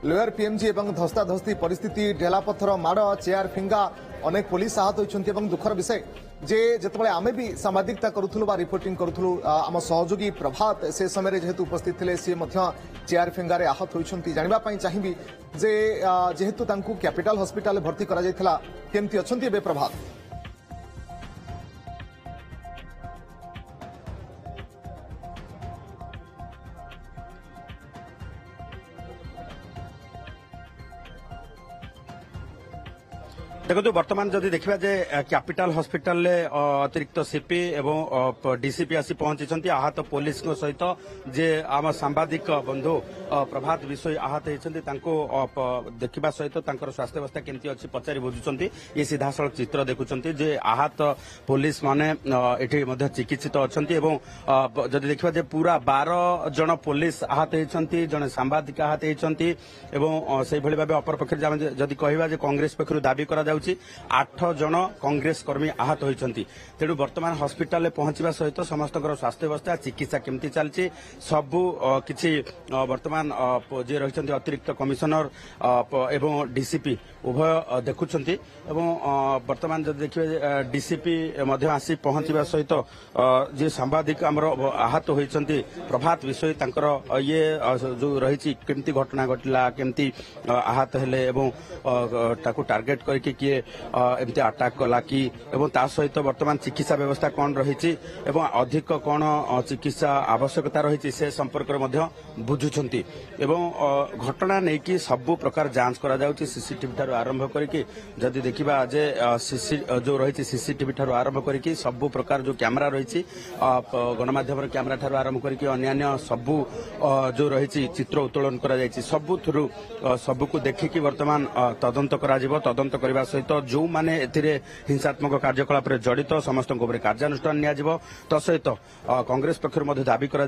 Lower PMG और धस्ताधस्ती परिस्थिति ढेलापथर माड़ चेयर फिंगा अनेक पुलिस आहत होती दुखर विषय जे जिते आमे भी सांबादिकता करूँ रिपोर्टिंग करूँ आम सहयोगी प्रभात से समय जेहेतु उपस्थित थे सी चेयर फिंगार आहत होती जानापी चाहिए जे जेहेतु कैपिटल हॉस्पिटल भर्ती केमती अच्छा प्रभात देखो बर्तमान जदि देखा कैपिटल हॉस्पिटल अतिरिक्त सीपी एवं डीसीपी आसी पहुंची आहत पुलिस सहित जे आम सांबादिक बंधु प्रभात विषय आहत होती देखा सहित स्वास्थ्य अवस्था केमती अच्छी पचारि बुझुंट ये सीधा सड़क चित्र देखुं जे आहत पुलिस माने ये चिकित्सित अच्छा जदि देखा पूरा 12 जन पुलिस आहत होती जड़े सांबादिक आहत होती से भाव अपर पक्ष जदि कहवा कांग्रेस पक्ष दाबी करा 8 जन कांग्रेस कर्मी आहत होती तेणु बर्तमान हॉस्पिटल पहुंचा सहित समस्त स्वास्थ्य अवस्था चिकित्सा केमती चलती सबू किसी बर्तमान जे रही अतिरिक्त कमिशनर एवं डीसीपी उभय देखुंट बर्तमान जब देखिए डीसीपी आसी पहुंचा सहित जे सांबादिक आमर आहत होती प्रभात विषय ये जो रही केमती घटना घटला केमती आहत हेले टार्गेट करके किए एमती अटैक कला कि सहित वर्तमान चिकित्सा व्यवस्था कौन रही अधिक कौन चिकित्सा आवश्यकता रही से संपर्क में बुझुंट घटना नहीं कि सबु प्रकार जांच करा सीसीटीवी ठार आरंभ करके जदि देखा जे जो रही सीसीटीवी ठार आरंभ करके सबु प्रकार जो कैमरा रही गणमाध्यम कैमरा ठार आरंभ करके अन्य सबु जो रही चित्र उत्तोलन करा सबु थ्रु सबुक देखिकी वर्तमान तदंत करा तदंत करने सहित जो माने हिंसात्मक कार्यकलाप जड़ित समस्त कार्यानुष्ठान सहित कांग्रेस पक्ष दाबी करा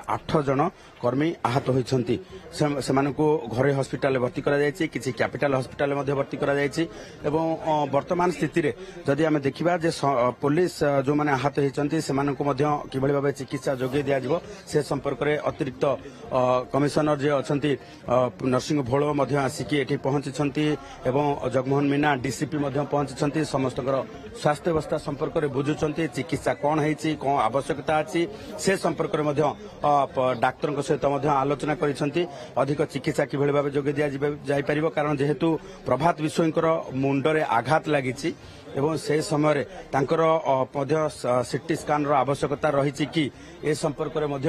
8 जन कर्मी आहत होती घरे हॉस्पिटल भर्ती किसी कैपिटल हॉस्पिटल भर्ती वर्तमान स्थिति रे जदि आम देखा पुलिस जो माने आहत होती कि भाव चिकित्सा जोगे दिज्व से संपर्क में अतिरिक्त कमिशनर जे अच्छा नरसिंह भोल आसिकी ये पहुंची जगमोहन मीना डीसीपी पहुंची समस्त स्वास्थ्य अवस्था संपर्क में बुझुंट चिकित्सा कौन है कौन आवश्यकता अच्छी से संपर्क में डाक्तर सहित आलोचना अधिक चिकित्सा कि भाव जोगे दिपर कारण जेहेतु प्रभात विषयकर मुंडरे आघात लगी से समय सीटी स्कान आवश्यकता रही कि ए संपर्क में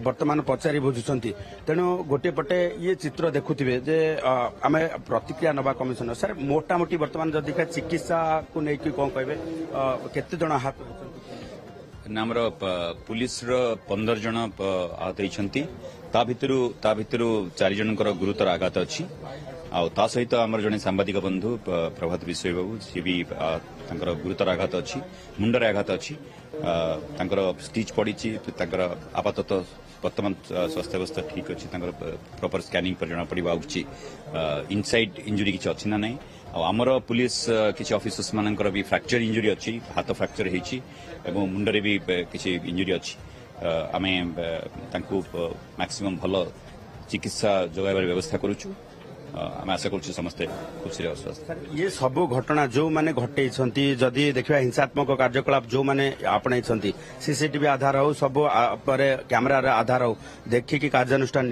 वर्तमान पचारि बुझुंट तेणु गोटे पटे ये चित्र देखुवे जे आम प्रतिक्रिया नवा कमिशनर सर मोटामोटी वर्तमान जदि चिकित्सा को लेकिन कौन कहे केते जन आहत आमर पुलिस 15 जन आहत होती ता भितर 4 जनकर गुरुतर आघात अच्छी आ सहित आमर जड़े सांबादिक बंधु प्रभात विषय बाबू सी भी गुरुतर आघात अच्छी मुंडर आघात अच्छी स्टिच पड़ी आपातत वर्तमान स्वास्थ्य अवस्था ठीक अच्छी प्रॉपर स्कैनिंग पर जना पड़ा इनसाइड इंजुरी किसी अच्छी ना नहीं आमर पुलिस किसी ऑफिसर्स मानकर भी फ्रैक्चर इंजुरी अच्छी हाथ फ्रैक्चर होती मुंडरे भी किसी इंजुरी अच्छी आम मैक्सिमम भल चिकित्सा जोगाइबार व्यवस्था करूँ आम आशा कर समस्ते खुशी ये सब घटना जो माने घटे जदि देखा हिंसात्मक कार्यकलाप जो माने आपणे सीसीटीवी आधार हो सब कैमरा आधार हो देखिकी कार्यानुष्ठान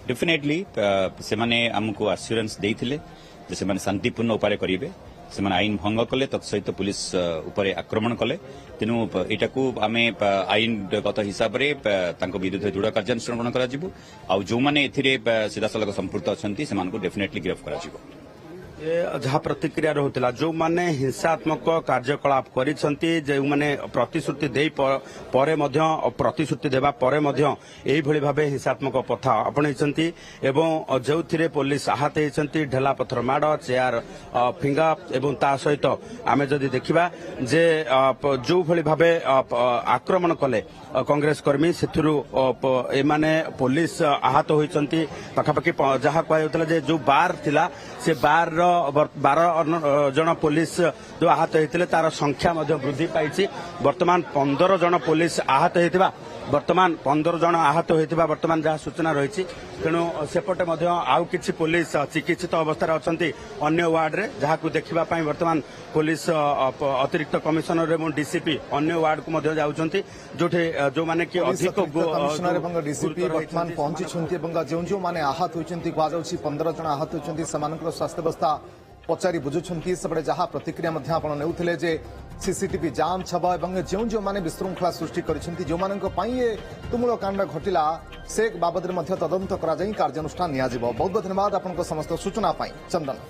डेफिनेटली से माने हमको आश्योरेंस देइथिले जे से माने शांतिपूर्ण उपाय करिवे से माने आईन भंग कले तत्सहित पुलिस उपरे आक्रमण कले तेणु एटाकू आम आईनगत हिसाब से विरुद्ध दृढ़ कार्यानुष्ठान ग्रहण करा जो मैंने सीधा सलख संपृक्त अच्छा से डेफिनेटली गिरफ्त करा जहाँ प्रतिक्रिया रोला जो माने हिंसात्मक कार्यकलाप करिसेंती जो माने प्रतिश्रुति दे प्रतिश्रुति देवा परे यही भली भाबे हिंसात्मक पथा अपनाइछंती एवं जो थिरे पुलिस आहत होती ढेला पथर माड़ चेयर फिंगा एवं ता सहित आमे जदि देखिबा जे जो भली भाबे आक्रमण कले कांग्रेस कर्मी सेथुरु एमाने पुलिस आहत होइछंती पाखापाखि जहाँ कहउतला जे जो बार थिला से बार 12 जन पुलिस जो आहत होते तार संख्या वृद्धि पाई वर्तमान 15 जन पुलिस आहत होता बर्तमान 15 जन आहत होता बर्तमान जहाँ सूचना रही तेणु सेपटे आउ कि पुलिस चिकित्सित अवस्था अच्छा अन्य वार्ड रे जहाँ देखा बर्तमान पुलिस अतिरिक्त कमिशनर एवं डीसीपी अन्य वार्ड को जाऊँच जो जो माने कि अधिक कमिशनर एवं डीसीपी वर्तमान पहुंची जो जो माने आहत होती कहुच्छी 15 जन आहत होती स्वास्थ्यावस्था पचारि बुझुंट सेपटे जहाँ प्रतिक्रिया नेउथिले जे सीसीटीवी जांच हब और जो जो माने विशृंखला सृष्टि करिसेंती जो मानक पई ए तुमुल कांड घटिला से बाबद तदंत करा जाई कार्यानुष्ठान निया जिवो। बहुत बहुत धन्यवाद आपनको समस्त सूचना पाई चंदन।